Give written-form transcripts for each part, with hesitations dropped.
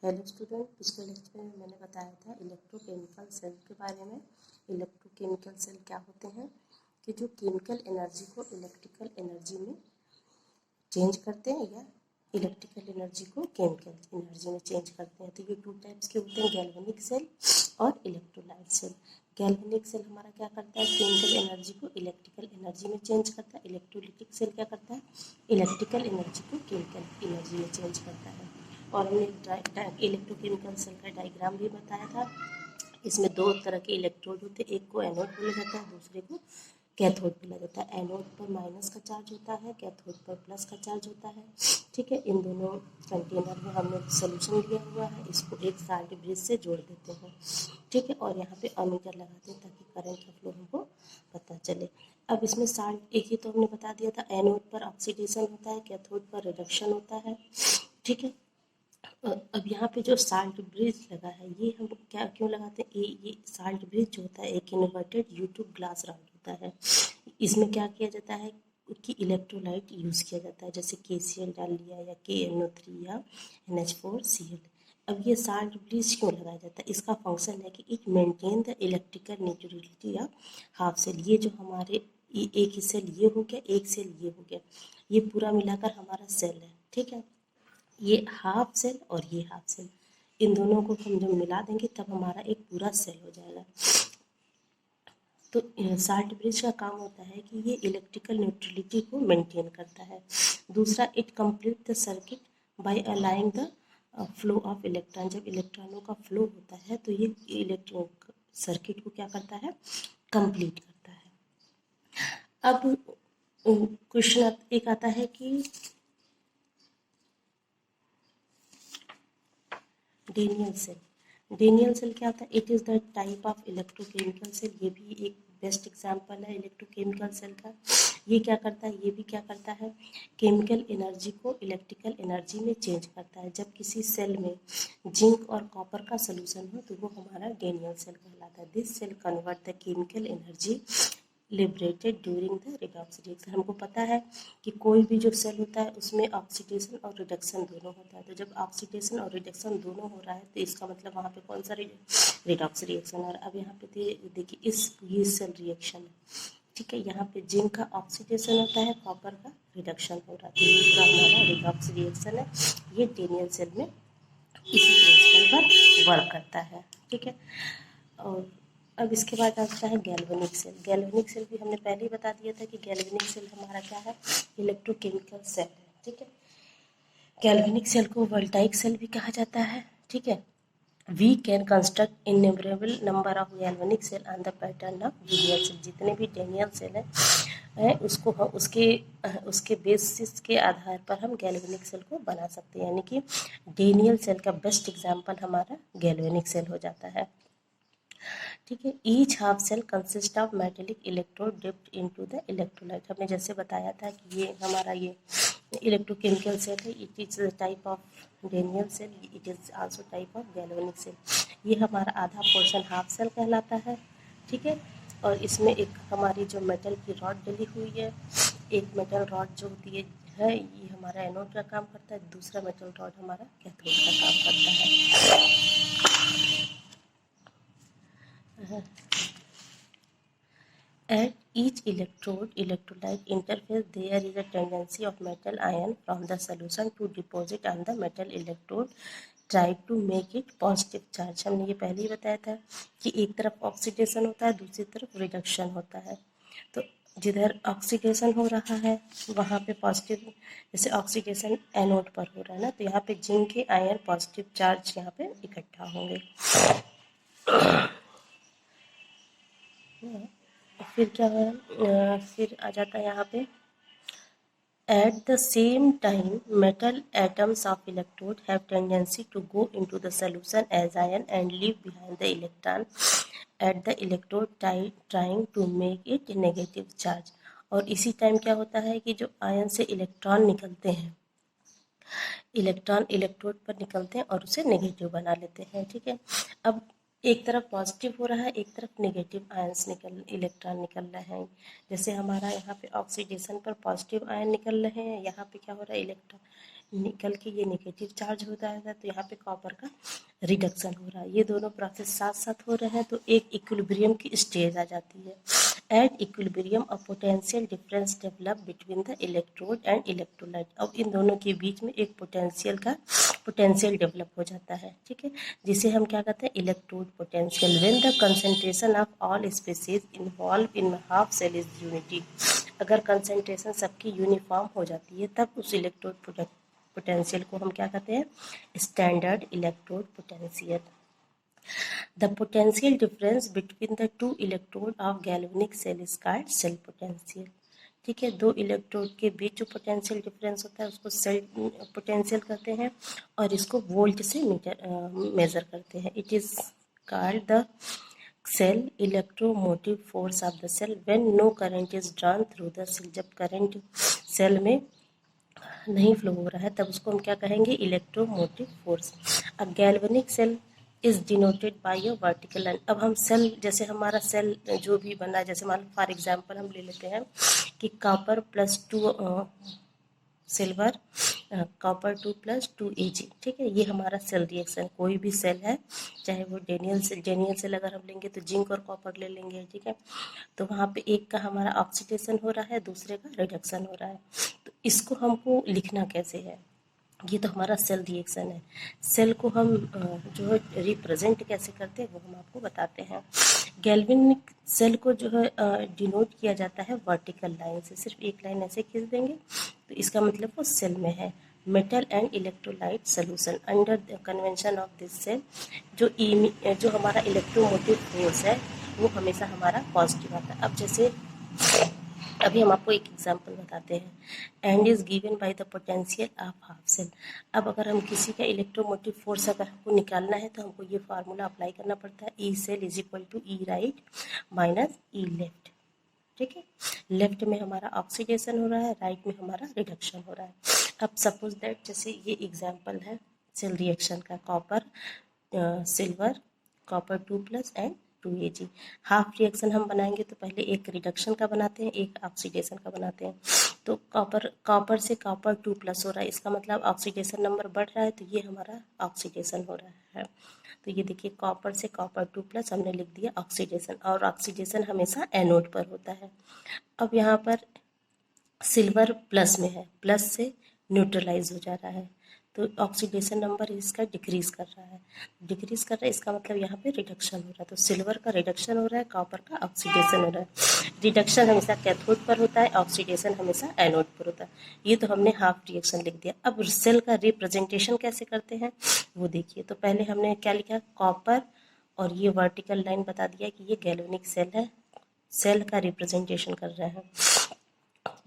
Hello student, पिछले lecture में मैंने बताया था इलेक्ट्रोकेमिकल सेल के बारे में। इलेक्ट्रोकेमिकल सेल क्या होते हैं कि जो केमिकल एनर्जी को इलेक्ट्रिकल एनर्जी में चेंज करते हैं या इलेक्ट्रिकल एनर्जी को केमिकल एनर्जी में चेंज करते हैं। तो ये टू टाइप्स के होते हैं, गैल्वेनिक सेल और इलेक्ट्रोलाइट सेल। गैल्वेनिक सेल हमारा क्या करता है, केमिकल एनर्जी को इलेक्ट्रिकल एनर्जी में चेंज करता है। इलेक्ट्रोलिटिक सेल क्या करता है, इलेक्ट्रिकल एनर्जी को केमिकल एनर्जी में चेंज करता है। और हमने इलेक्ट्रोकेमिकल सेल का डायग्राम भी बताया था। इसमें दो तरह के इलेक्ट्रोड होते हैं, एक को एनोड बोला जाता है, दूसरे को कैथोड बोला जाता है। एनोड पर माइनस का चार्ज होता है, कैथोड पर प्लस का चार्ज होता है। ठीक है, इन दोनों कंटेनर में हमने सोल्यूशन लिया हुआ है, इसको एक साल्ट ब्रिज से जोड़ देते हैं। ठीक है, और यहाँ पे अमीटर लगाते हैं ताकि करंट का फ्लो हमको पता चले। अब इसमें साल्ट एक ही तो हमने बता दिया था, एनोड पर ऑक्सीडेशन होता है, कैथोड पर रिडक्शन होता है। ठीक है, अब यहाँ पे जो साल्ट ब्रिज लगा है, ये हम क्या क्यों लगाते हैं, ये साल्ट ब्रिज जो होता है एक इन्वर्टेड U-tube ग्लास राउंड होता है। इसमें क्या किया जाता है कि इलेक्ट्रोलाइट यूज़ किया जाता है, जैसे KCl डाल लिया या KNO3 या NH4Cl। अब ये साल्ट ब्रिज क्यों लगाया जाता है, इसका फंक्शन है कि it maintain the electrical neutrality of half cell. ये जो हमारे एक सेल ये हो गया, एक सेल ये हो गया, ये पूरा मिलाकर हमारा सेल है। ठीक है, ये हाफ सेल और ये हाफ सेल, इन दोनों को हम जब मिला देंगे तब हमारा एक पूरा सेल हो जाएगा। तो साल्ट ब्रिज का काम होता है कि ये इलेक्ट्रिकल न्यूट्रलिटी को मेंटेन करता है। दूसरा, it complete the circuit by aligning the flow of electron. जब इलेक्ट्रॉनों का फ्लो होता है तो ये इलेक्ट्रॉन सर्किट को क्या करता है, कंप्लीट करता है। अब क्वेश्चन एक आता है कि डेनियल सेल। डेनियल सेल क्या होता है, it is the type of electrochemical cell. ये भी एक बेस्ट एग्जांपल है इलेक्ट्रोकेमिकल सेल का। ये क्या करता है, ये भी क्या करता है, केमिकल एनर्जी को इलेक्ट्रिकल एनर्जी में चेंज करता है। जब किसी सेल में जिंक और कॉपर का सोल्यूशन हो तो वो हमारा डेनियल सेल कहलाता है। This cell convert the chemical energy liberated during the redox reaction. हमको पता है कि कोई भी जो सेल होता है उसमें ऑक्सीडेशन और रिडक्शन दोनों होता है। तो जब ऑक्सीडेशन और रिडक्शन दोनों हो रहा है तो इसका मतलब वहाँ पे कौन सा रिडॉक्स रिएक्शन है। और अब यहाँ पे देखिए ये सेल रिएक्शन है। ठीक है, यहाँ पे जिंक का ऑक्सीडेशन होता है, कॉपर का रिडक्शन हो रहा है, तो ये पूरा हमारा रिडॉक्स रिएक्शन है। ये डेनियल सेल में इसी प्रिंसिपल पर वर्क करता है। ठीक है, और अब इसके बाद आता है गैल्वेनिक सेल। गैल्वेनिक सेल भी हमने पहले ही बता दिया था कि गैल्वेनिक सेल हमारा क्या है, इलेक्ट्रोकेमिकल सेल है। ठीक है, गैल्वेनिक सेल को वोल्टाइक सेल भी कहा जाता है। ठीक है, we can construct innumerable number of galvanic cell on the pattern of Daniel cell. जितने भी डेनियल सेल है उसको हम उसके बेसिस के आधार पर हम गैल्वेनिक सेल को बना सकते हैं। यानी कि डेनियल सेल का बेस्ट एग्जाम्पल हमारा गैल्वेनिक सेल हो जाता है। ठीक है, each half cell consist of metallic electrode dipped into the electrolyte. हमने जैसे बताया था कि ये हमारा ये इलेक्ट्रोकेमिकल सेल है, it is type of Daniel cell, it is also type of galvanic cell. ये हमारा आधा पोर्शन हाफ सेल कहलाता है। ठीक है, और इसमें एक हमारी जो मेटल की रॉड डली हुई है, एक मेटल रॉड जो होती है ये हमारा एनोड का काम करता है, दूसरा मेटल रॉड हमारा कैथोड का काम करता है। At each electrolyte interface, there is a tendency of metal ion from the solution to deposit on the metal electrode, try to make it positive charge। हमने ये पहले ही बताया था कि एक तरफ ऑक्सीडेशन होता है, दूसरी तरफ रिडक्शन होता है। तो जिधर ऑक्सीडेशन हो रहा है वहाँ पे पॉजिटिव, जैसे ऑक्सीडेशन एनोड पर हो रहा है ना, तो यहाँ पे जिंक के आयन पॉजिटिव चार्ज यहाँ पे इकट्ठा होंगे। फिर क्या है, फिर आ जाता है यहाँ पे, at the same time metal atoms of electrode have tendency to go into the solution as ion and leave behind the electron at the electrode trying to make it negative charge। और इसी time क्या होता है कि जो ion से electron निकलते हैं, इलेक्ट्रॉन इलेक्ट्रोड पर निकलते हैं और उसे नेगेटिव बना लेते हैं। ठीक है, अब एक तरफ पॉजिटिव हो रहा है, एक तरफ नेगेटिव आयंस इलेक्ट्रॉन निकल रहे हैं। जैसे हमारा यहाँ पे ऑक्सीडेशन पर पॉजिटिव आयन निकल रहे हैं, यहाँ पे क्या हो रहा है, निकल के ये नेगेटिव चार्ज होता है, तो यहाँ पे कॉपर का रिडक्शन हो रहा है। ये दोनों प्रोसेस साथ साथ हो रहे हैं तो एक इक्विलिब्रियम की स्टेज आ जाती है। At equilibrium a potential difference develop between the electrode and electrolyte. अब इन दोनों के बीच में एक पोटेंशियल डेवलप हो जाता है, ठीक है, जिसे हम क्या कहते हैं, electrode potential. When the concentration of all species involve in half cell is unity. अगर कंसंट्रेशन सबकी यूनिफॉर्म हो जाती है तब उस इलेक्ट्रोड पोटेंशियल को हम क्या कहते हैं, standard electrode potential. The potential difference between the two electrode of galvanic cell is called cell potential। ठीक है, दो इलेक्ट्रोड के बीच जो पोटेंशियल डिफरेंस होता है उसको सेल पोटेंशियल कहते हैं और इसको वोल्ट से मेजर करते हैं। It is called the cell electromotive force of the cell when no current is drawn through the cell. जब करंट सेल में नहीं फ्लो हो रहा है तब उसको हम क्या कहेंगे, electromotive force. A galvanic cell is denoted by a vertical line. अब हम सेल, जैसे हमारा सेल जो भी बना है, जैसे मान लो फॉर एग्जांपल हम ले लेते हैं कि copper plus 2 silver, copper 2 + 2 Ag, ठीक है, ये हमारा सेल रिएक्शन। कोई भी सेल है, चाहे वो डेनियल सेल अगर हम लेंगे तो जिंक और कॉपर ले लेंगे, ठीक है, तो वहाँ पे एक का हमारा ऑक्सीडेशन हो रहा है, दूसरे का रिडक्शन हो रहा है। तो इसको हमको लिखना कैसे है, ये तो हमारा सेल रिएक्शन है। सेल को हम जो है रिप्रेजेंट कैसे करते हैं वो हम आपको बताते हैं। गैल्वेनिक सेल को जो है डिनोट किया जाता है वर्टिकल लाइन से। सिर्फ एक लाइन ऐसे खींच देंगे तो इसका मतलब वो सेल में है। Metal and electrolyte solution under the convention of this cell. जो हमारा इलेक्ट्रोमोटिव फोर्स है वो हमेशा हमारा पॉजिटिव आता है। अब जैसे अभी हम आपको एक एग्जांपल बताते हैं। And is given by the potential of half cell. अब अगर हम किसी का इलेक्ट्रोमोटिव फोर्स अगर हमको निकालना है तो हमको ये फार्मूला अप्लाई करना पड़ता है, E cell is equal to E right minus E left, ठीक है। लेफ्ट में हमारा ऑक्सीडेशन हो रहा है, राइट में हमारा रिडक्शन हो रहा है। अब सपोज दैट जैसे ये एग्जाम्पल है सेल रिएक्शन का, copper silver, copper 2+ and 2 Ag। Half reaction हम बनाएंगे तो पहले एक रिडक्शन का बनाते हैं, एक ऑक्सीडेशन का बनाते हैं। तो कॉपर से कॉपर 2+ हो रहा है, इसका मतलब ऑक्सीडेशन नंबर बढ़ रहा है, तो ये हमारा ऑक्सीडेशन हो रहा है। तो ये देखिए कॉपर से कॉपर 2+ हमने लिख दिया ऑक्सीडेशन, और ऑक्सीडेशन हमेशा एनोड पर होता है। अब यहाँ पर सिल्वर प्लस में है, प्लस से न्यूट्रलाइज हो जा रहा है, तो ऑक्सीडेशन नंबर इसका डिक्रीज कर रहा है, इसका मतलब यहाँ पे रिडक्शन हो रहा है। तो सिल्वर का रिडक्शन हो रहा है, कॉपर का ऑक्सीडेशन हो रहा है। रिडक्शन हमेशा कैथोड पर होता है, ऑक्सीडेशन हमेशा एनोड पर होता है। ये तो हमने हाफ रिएक्शन लिख दिया। अब सेल का रिप्रेजेंटेशन कैसे करते हैं वो देखिए। तो पहले हमने क्या लिखा, कॉपर, और ये वर्टिकल लाइन बता दिया कि ये गैल्वेनिक सेल है, सेल का रिप्रेजेंटेशन कर रहे हैं।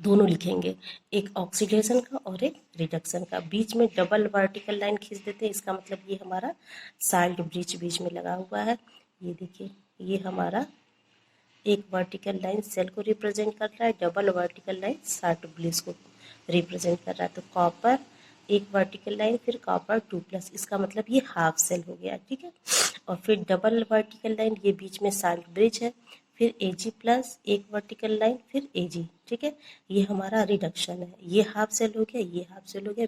दोनों लिखेंगे, एक ऑक्सीडेशन का और एक रिडक्शन का। बीच में डबल वर्टिकल लाइन खींच देते हैं, इसका मतलब ये हमारा साल्ट ब्रिज बीच में लगा हुआ है। ये देखिए, ये हमारा एक वर्टिकल लाइन सेल को रिप्रेजेंट कर रहा है, double vertical line salt bridge को रिप्रेजेंट कर रहा है। तो कॉपर एक वर्टिकल लाइन, फिर कॉपर 2+, इसका मतलब ये हाफ सेल हो गया, ठीक है। और फिर डबल वर्टिकल लाइन, ये बीच में साल्ट ब्रिज है, फिर Ag+ एक वर्टिकल लाइन, फिर Ag, ठीक है, ये हमारा रिडक्शन है। ये हाफ सेल हो गया, ये हाफ सेल हो गया,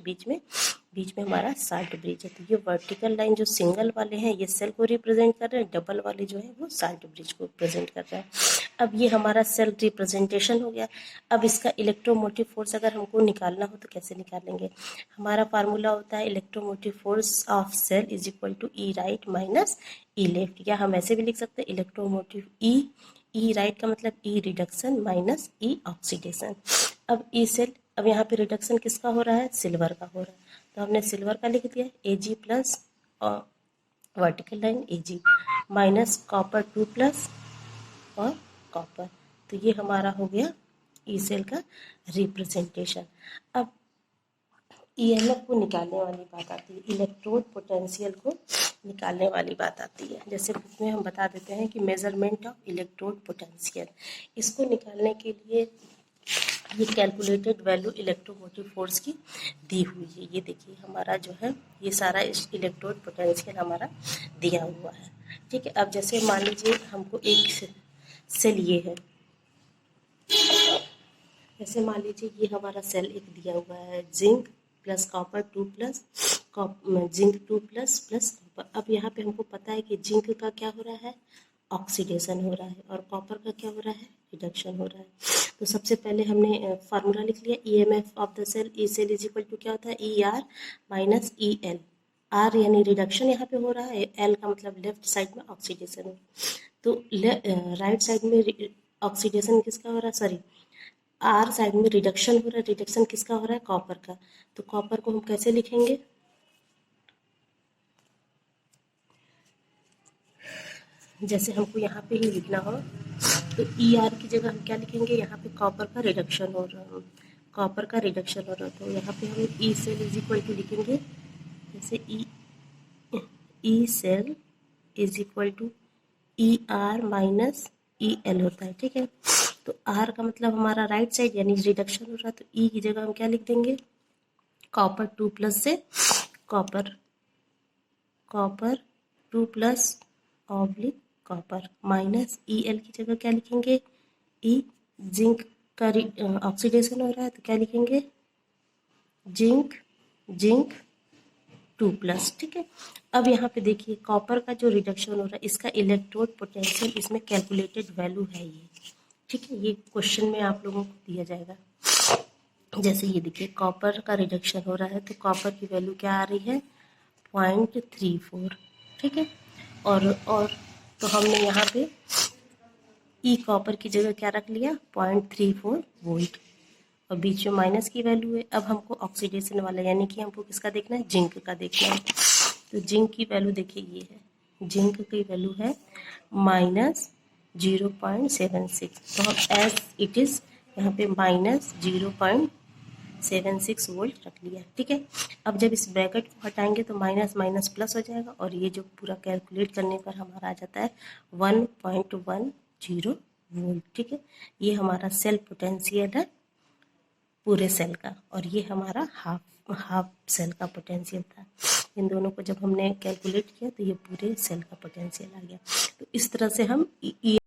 बीच में हमारा साल्ट ब्रिज है। तो ये वर्टिकल लाइन जो सिंगल वाले हैं ये सेल को रिप्रेजेंट कर रहे हैं, डबल वाले जो है वो साल्ट ब्रिज को रिप्रेजेंट कर रहे हैं। अब ये हमारा सेल रिप्रेजेंटेशन हो गया। अब इसका इलेक्ट्रोमोटिव फोर्स अगर हमको निकालना हो तो कैसे निकालेंगे। हमारा फार्मूला होता है electromotive force of cell is equal to E right minus E left, या हम ऐसे भी लिख सकते हैं इलेक्ट्रोमोटिव ई राइट का मतलब ई रिडक्शन माइनस ई ऑक्सीडेशन। अब ई सेल, अब यहाँ पे रिडक्शन किसका हो रहा है, सिल्वर का हो रहा है, तो हमने सिल्वर का लिख दिया Ag+ और vertical line Ag minus copper 2+ और कॉपर। तो ये हमारा हो गया ई सेल का रिप्रेजेंटेशन। अब EMF को निकालने वाली बात आती है, इलेक्ट्रोड पोटेंशियल को निकालने वाली बात आती है। जैसे बुक में हम बता देते हैं कि मेजरमेंट ऑफ इलेक्ट्रोड पोटेंशियल, इसको निकालने के लिए ये कैलकुलेटेड वैल्यू इलेक्ट्रोमोटिव फोर्स की दी हुई है। ये देखिए हमारा जो है ये सारा इलेक्ट्रोड पोटेंशियल हमारा दिया हुआ है, ठीक है। अब जैसे मान लीजिए हमको एक सेल ये है, जैसे मान लीजिए ये हमारा सेल एक दिया हुआ है zinc plus copper 2 plus zinc 2 plus plus copper. अब यहाँ पे हमको पता है कि जिंक का क्या हो रहा है, ऑक्सीडेशन हो रहा है, और कॉपर का क्या हो रहा है, रिडक्शन हो रहा है। तो सबसे पहले हमने फार्मूला लिख लिया, EMF of the cell, E cell is equal to क्या होता है, ER माइनस EL। आर यानी रिडक्शन यहाँ पे हो रहा है, एल का मतलब लेफ्ट साइड में ऑक्सीडेशन हो। तो राइट साइड में ऑक्सीडेशन किसका हो रहा है, सॉरी आर साइड में रिडक्शन हो रहा है, रिडक्शन किसका हो रहा है, कॉपर का। तो कॉपर को हम कैसे लिखेंगे, जैसे हमको यहाँ पे ही लिखना हो तो ER की जगह हम क्या लिखेंगे, यहाँ पे कॉपर का रिडक्शन हो रहा है, कॉपर का रिडक्शन हो रहा है, तो यहाँ पे हम E cell is equal to लिखेंगे, जैसे E cell is equal to ER minus EL होता है, ठीक है। तो R का मतलब हमारा राइट साइड यानी रिडक्शन हो रहा है, तो E की जगह हम क्या लिख देंगे, कॉपर 2 प्लस से copper 2 plus oblique copper minus EL की जगह क्या लिखेंगे, E जिंक का ऑक्सीडेशन हो रहा है, तो क्या लिखेंगे, जिंक 2 प्लस, ठीक है। अब यहाँ पे देखिए कॉपर का जो रिडक्शन हो रहा है, इसका इलेक्ट्रोड पोटेंशियल इसमें कैलकुलेटेड वैल्यू है ये, ठीक है। ये क्वेश्चन में आप लोगों को दिया जाएगा। जैसे ये देखिए कॉपर का रिडक्शन हो रहा है, तो कॉपर की वैल्यू क्या आ रही है, 0.34, ठीक है। और तो हमने यहाँ पे ई कॉपर की जगह क्या रख लिया, 0.34 वोल्ट, और बीच में माइनस की वैल्यू है। अब हमको ऑक्सीडेशन वाला यानी कि हमको किसका देखना है, जिंक का देखना है। तो जिंक की वैल्यू देखिए ये है, जिंक की वैल्यू है माइनस 0.76, तो हम एज इट इज़ यहाँ पे माइनस 0.76 वोल्ट रख लिया, ठीक है। अब जब इस ब्रैकेट को हटाएंगे तो माइनस माइनस प्लस हो जाएगा, और ये जो पूरा कैलकुलेट करने पर हमारा आ जाता है 1.10 वोल्ट, ठीक है। ये हमारा सेल पोटेंशियल है पूरे सेल का, और ये हमारा हाफ सेल का पोटेंशियल था। इन दोनों को जब हमने कैलकुलेट किया तो ये पूरे सेल का पोटेंशियल आ गया। तो इस तरह से हम